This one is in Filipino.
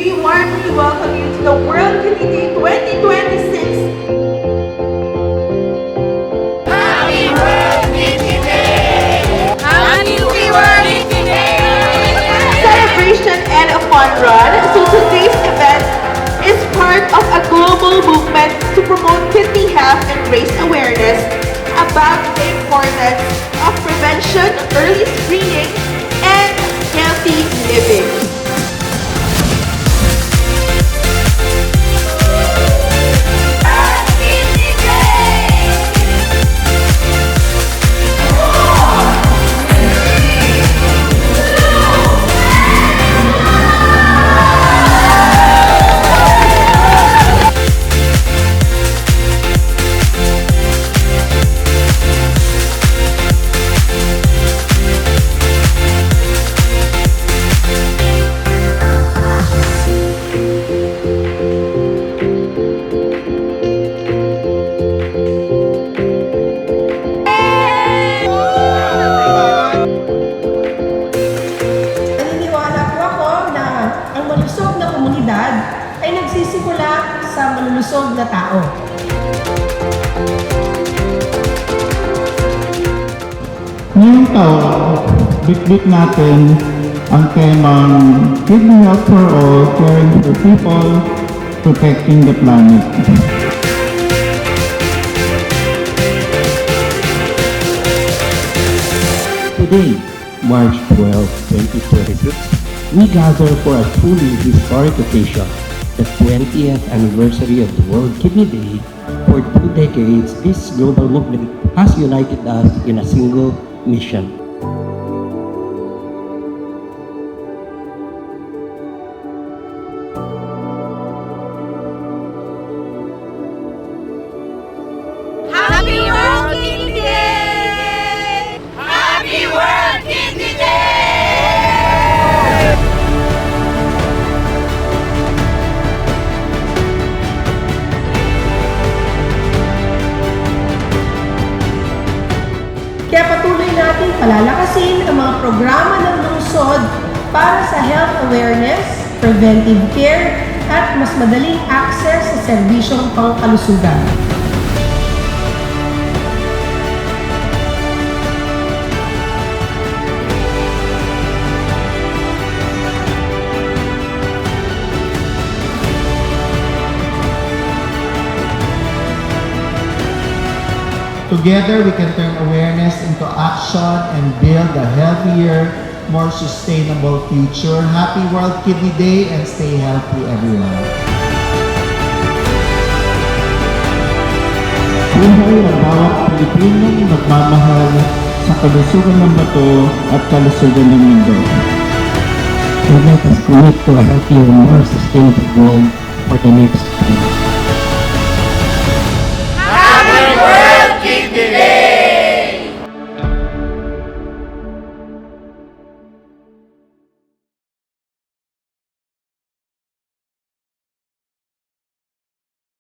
we warmly welcome you to the World Kidney Day 2026. Happy World Kidney Day! Happy World Kidney Day! Celebration and a fun run. So today's event is part of a global movement to promote kidney health and raise awareness about the importance of prevention, early screening, and healthy living. Ay nagsisimula sa malulusog na tao. Ngayong taon, bitbit natin ang temang Kidney Health for All, Caring for People, Protecting the Planet. Today, March 12, 2026, we gather for a truly historic occasion, the 20th anniversary of the World Kidney Day. For 2 decades, this global movement has united us in a single mission. Happy World Kidney Day! Happy World Kidney Day! Kaya patuloy natin palalakasin ang mga programa ng lungsod para sa health awareness, preventive care, at mas madaling access sa serbisyong pangkalusugan. Together, we can turn awareness into action and build a healthier, more sustainable future. Happy World Kidney Day and stay healthy, everyone. Buhay ang bawat Pilipinong nagmamahal sa kalusugan ng bato at kalusugan ng mundo. So let us commit to a healthier, more sustainable world for the next 20